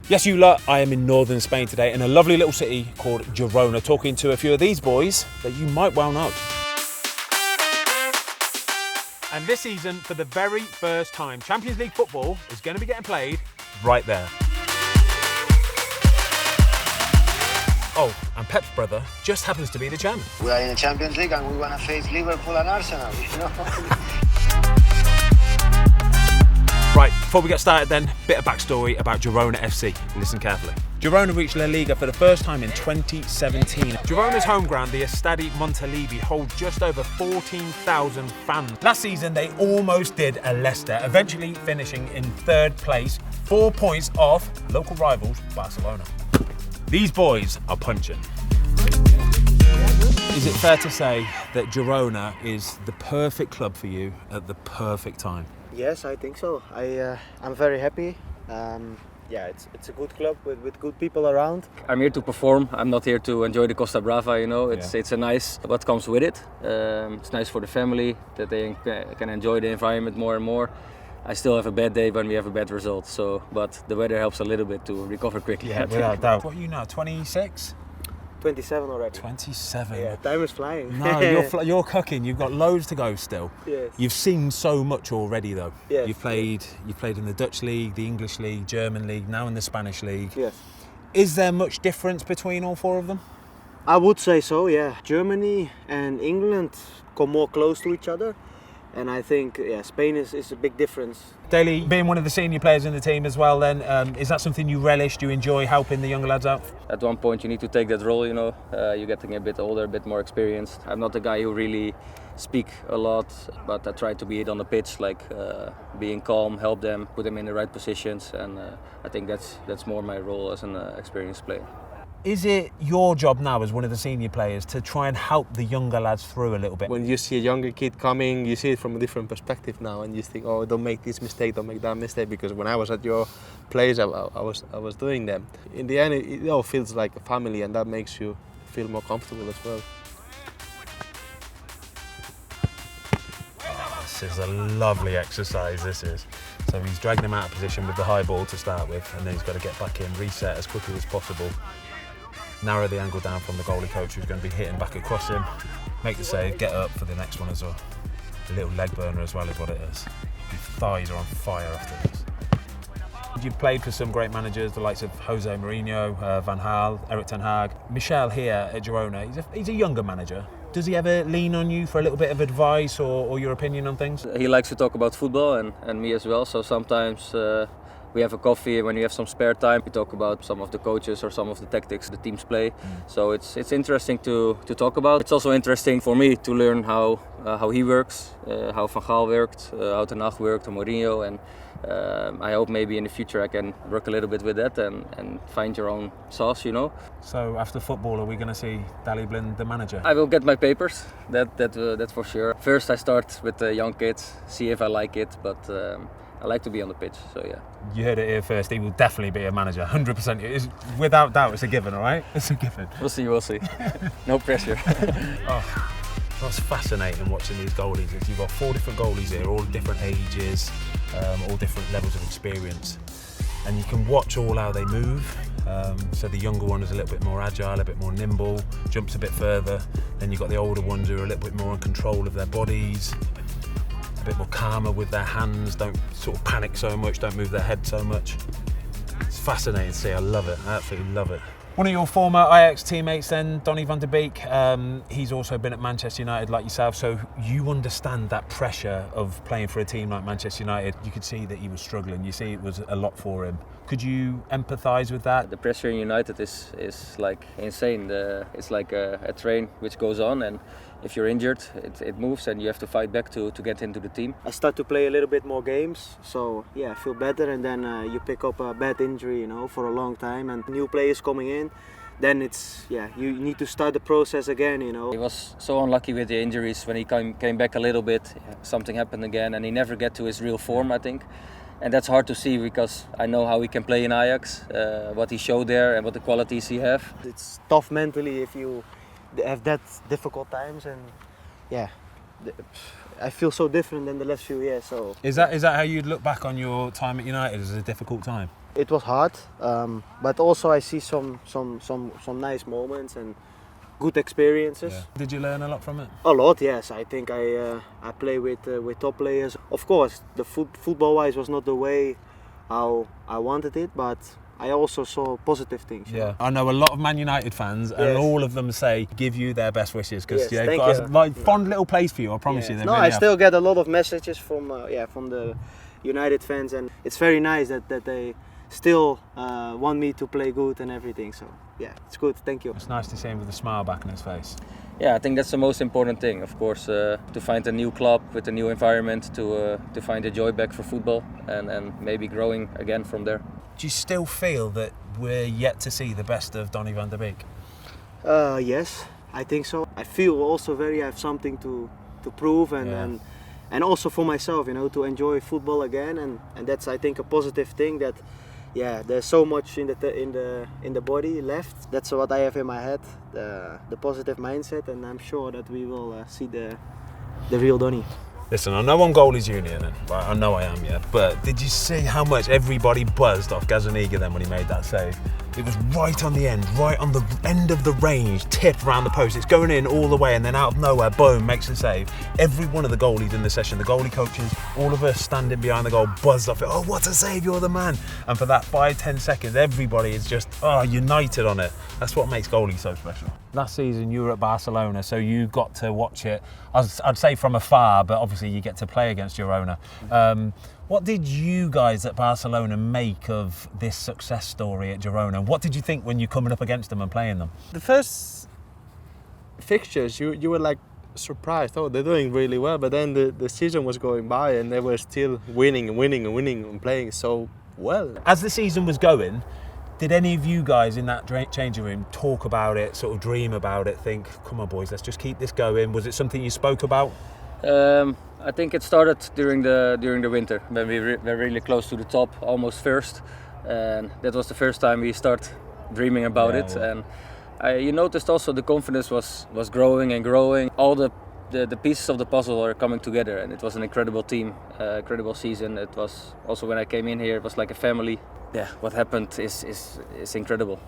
Yes, you lot, I am in northern Spain today in a lovely little city called Girona, talking to a few of these boys that you might well know. And this season, for the very first time, Champions League football is going to be getting played right there. Oh, and Pep's brother just happens to be the champ. We are in the Champions League and we want to face Liverpool and Arsenal, you know? Right, before we get started then, bit of backstory about Girona FC. Listen carefully. Girona reached La Liga for the first time in 2017. Girona's home ground, the Estadi Montalivi, holds just over 14,000 fans. Last season, they almost did a Leicester, eventually finishing in third place, 4 points off local rivals Barcelona. These boys are punching. Is it fair to say that Girona is the perfect club for you at the perfect time? Yes, I think so. I'm very happy. It's a good club with good people around. I'm here to perform. I'm not here to enjoy the Costa Brava. You know, it's a nice what comes with it. It's nice for the family that they can enjoy the environment more and more. I still have a bad day when we have a bad result. But the weather helps a little bit to recover quickly. Yeah, without doubt. What are you now? 26? 27 already. 27. Yeah, time is flying. No, you're cooking. You've got loads to go still. Yes. You've seen so much already, though. Yes. You've played in the Dutch league, the English league, German league, now in the Spanish league. Yes. Is there much difference between all four of them? I would say so. Yeah. Germany and England come more close to each other, and I think Spain is a big difference. Daley, being one of the senior players in the team as well, then is that something you relish? Do you enjoy helping the younger lads out? At one point, you need to take that role. You know, you're getting a bit older, a bit more experienced. I'm not the guy who really speak a lot, but I try to be it on the pitch, like being calm, help them, put them in the right positions, and I think that's more my role as an experienced player. Is it your job now as one of the senior players to try and help the younger lads through a little bit? When you see a younger kid coming, you see it from a different perspective now, and you think, oh, don't make this mistake, don't make that mistake, because when I was at your place, I was doing them. In the end, it all feels like a family, and that makes you feel more comfortable as well. Oh, this is a lovely exercise, this is. So he's dragging him out of position with the high ball to start with, and then he's got to get back in, reset as quickly as possible. Narrow the angle down from the goalie coach who's going to be hitting back across him. Make the save, get up for the next one as well. A little leg burner as well is what it is. Your thighs are on fire after this. You've played for some great managers, the likes of Jose Mourinho, Van Gaal, Erik ten Hag. Michel here at Girona, he's a younger manager. Does he ever lean on you for a little bit of advice or your opinion on things? He likes to talk about football and me as well, so sometimes we have a coffee when we have some spare time. We talk about some of the coaches or some of the tactics the teams play. So it's interesting to talk about. It's also interesting for me to learn how he works, how Van Gaal worked, how ten Hag worked, and Mourinho, and I hope maybe in the future I can work a little bit with that and find your own sauce, you know. So after football, are we going to see Daley the manager? I will get my papers, that's for sure. First I start with the young kids, see if I like it, but I like to be on the pitch, so yeah. You heard it here first, he will definitely be a manager, 100%. It is, without doubt, it's a given, all right? It's a given. We'll see. No pressure. Oh, what's fascinating watching these goalies is you've got 4 different goalies here, all different ages, all different levels of experience. And you can watch all how they move. So the younger one is a little bit more agile, a bit more nimble, jumps a bit further. Then you've got the older ones who are a little bit more in control of their bodies, a bit more calmer with their hands, don't sort of panic so much, don't move their head so much. It's fascinating to see, I love it, I absolutely love it. One of your former Ajax teammates then, Donny van der Beek, he's also been at Manchester United like yourself, so you understand that pressure of playing for a team like Manchester United. You could see that he was struggling, you see it was a lot for him. Could you empathise with that? The pressure in United is like insane. It's like a train which goes on, and if you're injured, it moves and you have to fight back to get into the team. I start to play a little bit more games, so I feel better, and then you pick up a bad injury, for a long time, and new players coming in. Then it's, you need to start the process again, He was so unlucky with the injuries. When he came back a little bit, something happened again, and he never get to his real form, I think. And that's hard to see because I know how he can play in Ajax, what he showed there and what the qualities he have. It's tough mentally if you have that difficult times, and I feel so different than the last few years. So is that how you'd look back on your time at United as a difficult time? it was hard, but also I see some nice moments and good experiences. Yeah. Did you learn a lot from it? A lot, yes. I think I play with top players. Of course, the football-wise was not the way how I wanted it, but I also saw positive things. Yeah, I know a lot of Man United fans, and all of them say give you their best wishes because they've thank got you. a like fond little place for you. I promise you. They No, really I have. still get a lot of messages from the United fans, and it's very nice that they still want me to play good and everything. So yeah, it's good. Thank you. It's nice to see him with a smile back on his face. Yeah, I think that's the most important thing, of course, to find a new club with a new environment, to find the joy back for football, and maybe growing again from there. Do you still feel that we're yet to see the best of Donny van der Beek? Yes, I think so. I feel also I have something to prove and also for myself, to enjoy football again, and that's I think a positive thing that. Yeah, there's so much in the body left. That's what I have in my head, the positive mindset, and I'm sure that we will see the real Donny. Listen, I know I'm goalies union, and well, I know I am, yeah. But did you see how much everybody buzzed off Gazaniga then when he made that save? It was right on the end of the range, tip around the post. It's going in all the way, and then out of nowhere, boom, makes the save. Every one of the goalies in the session, the goalie coaches, all of us standing behind the goal, buzzed off it. Oh, what a save! You're the man. And for that 5-10 seconds, everybody is just united on it. That's what makes goalies so special. Last season, you were at Barcelona, so you got to watch it. I'd say from afar, but obviously you get to play against Girona. What did you guys at Barcelona make of this success story at Girona? What did you think when you're coming up against them and playing them? The first fixtures, you were like surprised. Oh, they're doing really well. But then the season was going by and they were still winning and playing so well. As the season was going, did any of you guys in that changing room talk about it, sort of dream about it, think, come on boys, let's just keep this going? Was it something you spoke about? I think it started during the winter when we were really close to the top, almost first, and that was the first time we start dreaming about it. Yeah. And you noticed also the confidence was growing and growing. All the pieces of the puzzle are coming together, and it was an incredible team, incredible season. It was also when I came in here, it was like a family. Yeah, what happened is incredible.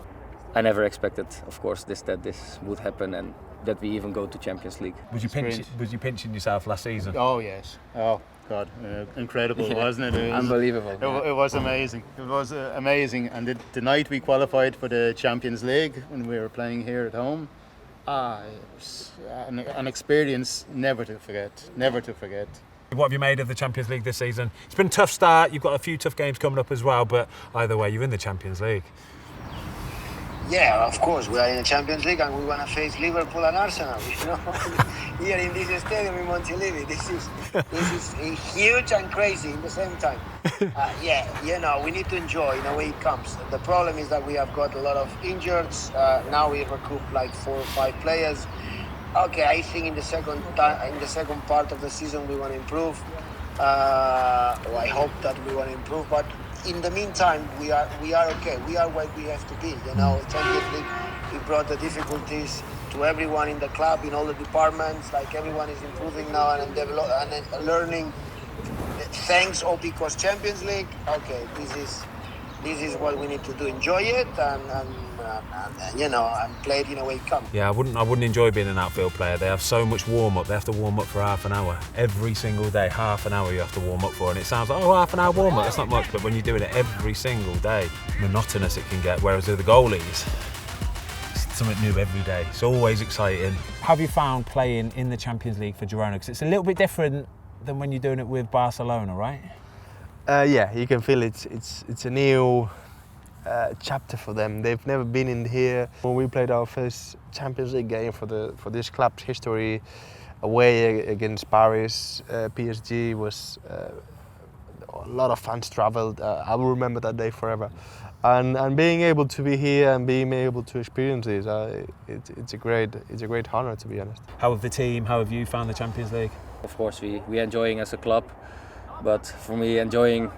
I never expected, of course, that this would happen and that we even go to Champions League. Was you pinching yourself last season? Oh yes. Oh God, incredible, wasn't it? Unbelievable. It was amazing. It was amazing. And the night we qualified for the Champions League when we were playing here at home, it was an experience never to forget. Never to forget. What have you made of the Champions League this season? It's been a tough start. You've got a few tough games coming up as well, but either way, you're in the Champions League. Yeah, of course, we are in the Champions League and we want to face Liverpool and Arsenal, here in this stadium in Montilivi. This is huge and crazy in the same time. We need to enjoy in a way it comes. The problem is that we have got a lot of injuries. Now we recoup like 4 or 5 players. Okay, I think in the second part of the season we want to improve. I hope that we want to improve, but in the meantime, we are okay. We are where we have to be. Champions League, we brought the difficulties to everyone in the club, in all the departments. Like everyone is improving now and learning. Thanks all because Champions League. Okay, this is what we need to do. Enjoy it and play it in a way it comes. Yeah, I wouldn't enjoy being an outfield player. They have so much warm up. They have to warm up for half an hour every single day. Half an hour you have to warm up for, and it sounds like half an hour warm up. That's not much, but when you're doing it every single day, monotonous it can get. Whereas with the goalies, it's something new every day. It's always exciting. How have you found playing in the Champions League for Girona? Because it's a little bit different than when you're doing it with Barcelona, right? Yeah, you can feel it's a new chapter for them. They've never been in here. When we played our first Champions League game for this club's history, away against Paris, PSG was a lot of fans travelled. I will remember that day forever. And being able to be here and being able to experience this, it's a great honour, to be honest. How have the team? How have you found the Champions League? Of course, we are enjoying as a club, but for me, enjoying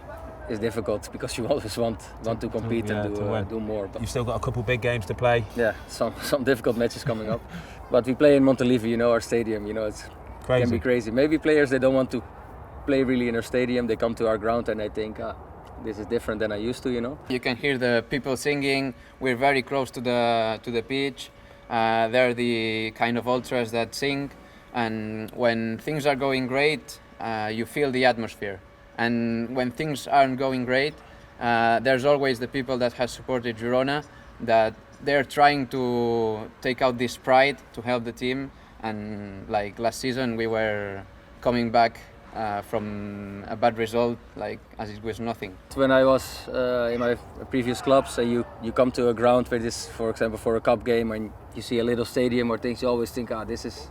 is difficult because you always want to compete and do more. But you've still got a couple big games to play. Yeah, some difficult matches coming up. But we play in Montilivi, our stadium. It's crazy. Can be crazy. Maybe players they don't want to play really in our stadium. They come to our ground and they think, this is different than I used to, you know. You can hear the people singing. We're very close to the pitch. They're the kind of ultras that sing, and when things are going great, you feel the atmosphere. And when things aren't going great, there's always the people that have supported Girona that they're trying to take out this pride to help the team. And like last season, we were coming back from a bad result, like as it was nothing. When I was in my previous clubs, you come to a ground where this, for example, for a cup game, and you see a little stadium or things, you always think, this is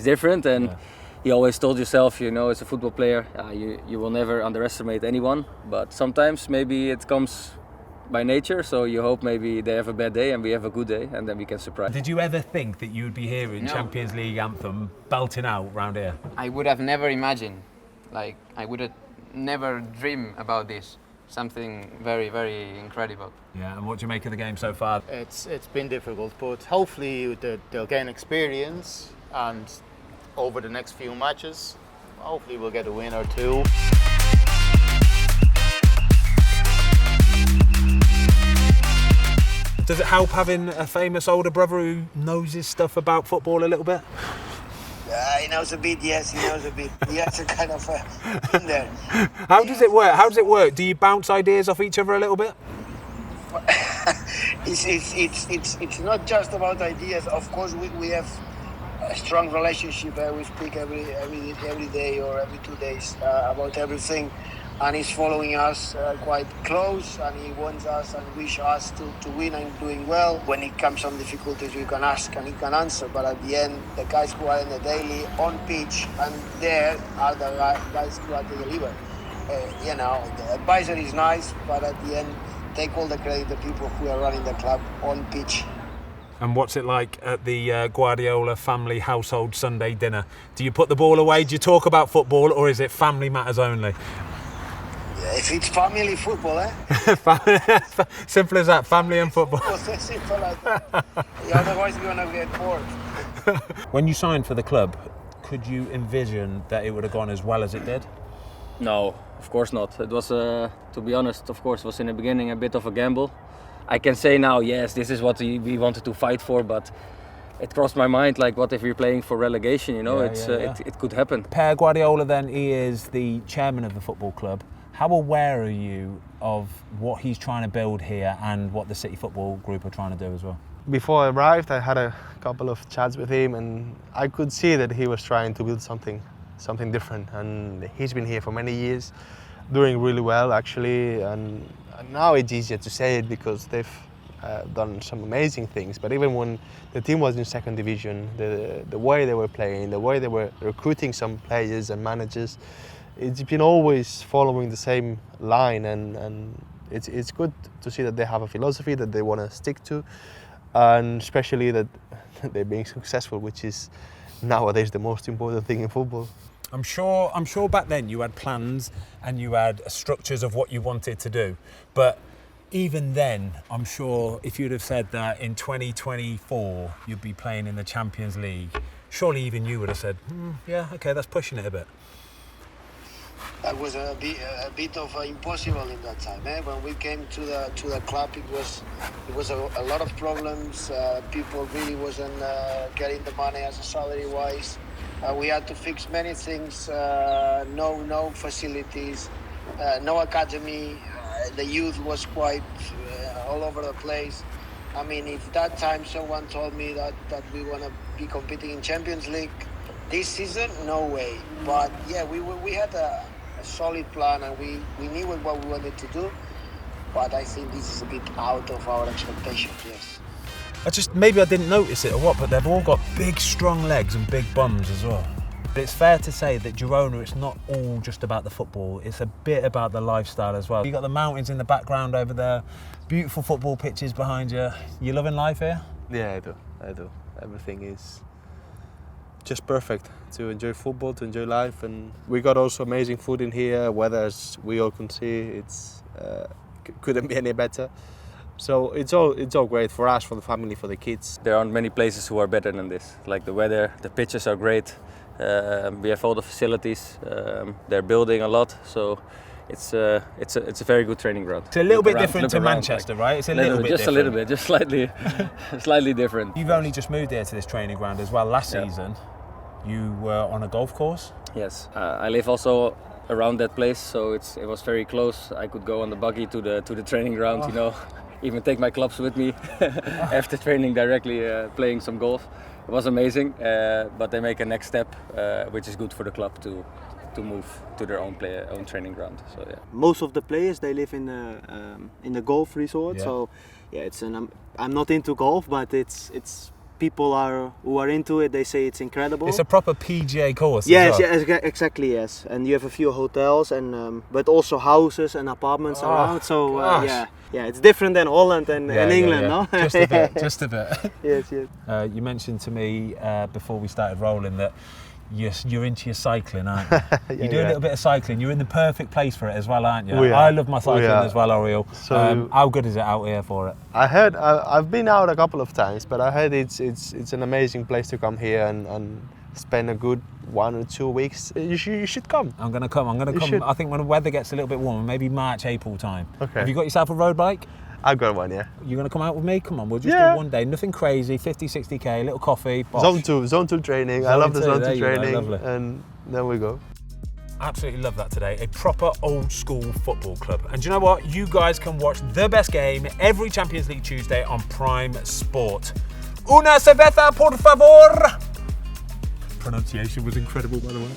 different. And you always told yourself, you know, as a football player, you will never underestimate anyone. But sometimes maybe it comes by nature, so you hope maybe they have a bad day and we have a good day, and then we can surprise. Did you ever think that you would be hearing Champions League anthem belting out round here? I would have never imagined, like I would have never dreamed about this. Something very, very incredible. Yeah, and what do you make of the game so far? It's been difficult, but hopefully they'll gain experience, and over the next few matches, hopefully we'll get a win or two. Does it help having a famous older brother who knows his stuff about football a little bit? He knows a bit, yes, he knows a bit. He has a kind of in there. How does it work? How does it work? Do you bounce ideas off each other a little bit? It's not just about ideas. Of course, we have a strong relationship. We speak every day or every 2 days about everything. And he's following us quite close, and he wants us and wish us to win and doing well. When it comes some difficulties, you can ask and he can answer. But at the end, the guys who are in the daily on pitch and there are the guys who are to deliver. You know, the advisor is nice, but at the end, take all the credit the people who are running the club on pitch. And what's it like at the Guardiola family household Sunday dinner? Do you put the ball away? Do you talk about football, or is it family matters only? If it's family football, Simple as that, family and football. Simple as that. Otherwise you're going to get bored. When you signed for the club, could you envision that it would have gone as well as it did? No, of course not. It was, to be honest, of course, was in the beginning a bit of a gamble. I can say now, yes, this is what we wanted to fight for, but it crossed my mind, like, what if we're playing for relegation, you know? It could happen. Pere Guardiola then, he is the chairman of the football club. How aware are you of what he's trying to build here and what the City Football Group are trying to do as well? Before I arrived, I had a couple of chats with him, and I could see that he was trying to build something different. And he's been here for many years, doing really well actually. And now it's easier to say it because they've done some amazing things. But even when the team was in second division, the way they were playing, the way they were recruiting some players and managers, it's been always following the same line, and it's good to see that they have a philosophy that they want to stick to, and especially that they're being successful, which is nowadays the most important thing in football. I'm sure back then you had plans and you had structures of what you wanted to do, but even then, I'm sure if you'd have said that in 2024 you'd be playing in the Champions League, surely even you would have said, yeah, okay, that's pushing it a bit. That was a bit of impossible in that time. When we came to the club, it was a lot of problems. People really wasn't getting the money as a salary wise. We had to fix many things. No facilities, no academy. The youth was quite all over the place. I mean, if that time someone told me that we want to be competing in Champions League this season, no way. But yeah, we had a solid plan, and we knew what we wanted to do, but I think this is a bit out of our expectations, yes. Maybe I didn't notice it or what, but they've all got big strong legs and big bums as well. But it's fair to say that Girona, it's not all just about the football, it's a bit about the lifestyle as well. You got the mountains in the background over there, beautiful football pitches behind you. You loving life here? Yeah, I do. Everything is just perfect to enjoy football, to enjoy life, and we got also amazing food in here. Weather, as we all can see, it's couldn't be any better. So it's all great for us, for the family, for the kids. There aren't many places who are better than this. Like the weather, the pitches are great. We have all the facilities. They're building a lot, so it's a very good training ground. It's a little bit Look different to around, Manchester, like, right? It's a little bit just different. a little bit, just slightly different. You've only just moved here to this training ground as well. Last season, you were on a golf course. Yes, I live also around that place, so it was very close. I could go on the buggy to the training ground, you know, even take my clubs with me after training directly, playing some golf. It was amazing, but they make a next step, which is good for the club to move to their own training ground. So yeah. Most of the players, they live in the golf resort. Yeah. So yeah, I'm not into golf, but it's people who are into it. They say it's incredible. It's a proper PGA course. Yes, as well. yes, exactly, yes. And you have a few hotels and but also houses and apartments around. So yeah, it's different than Holland and England, no? Just a bit, just a bit. Yes, yes. You mentioned to me before we started rolling that you're into your cycling, aren't you? You do a little bit of cycling. You're in the perfect place for it as well, aren't you? We are. I love my cycling as well, Oriel. So how good is it out here for it? I heard I've been out a couple of times, but I heard it's an amazing place to come here and spend a good 1 or 2 weeks. You should come. I'm gonna come. should. I think when the weather gets a little bit warmer, maybe March, April time. Okay. Have you got yourself a road bike? I've got one, yeah. You're going to come out with me? Come on, we'll just Yeah. do one day. Nothing crazy, 50, 60k, a little coffee. bosh. Zone 2 training. I Zone love the 2, Zone there 2 you go, training. lovely. And then we go. Absolutely love that today. A proper old school football club. And do you know what? You guys can watch the best game every Champions League Tuesday on Prime Sport. Una cerveza, por favor! Pronunciation was incredible, by the way.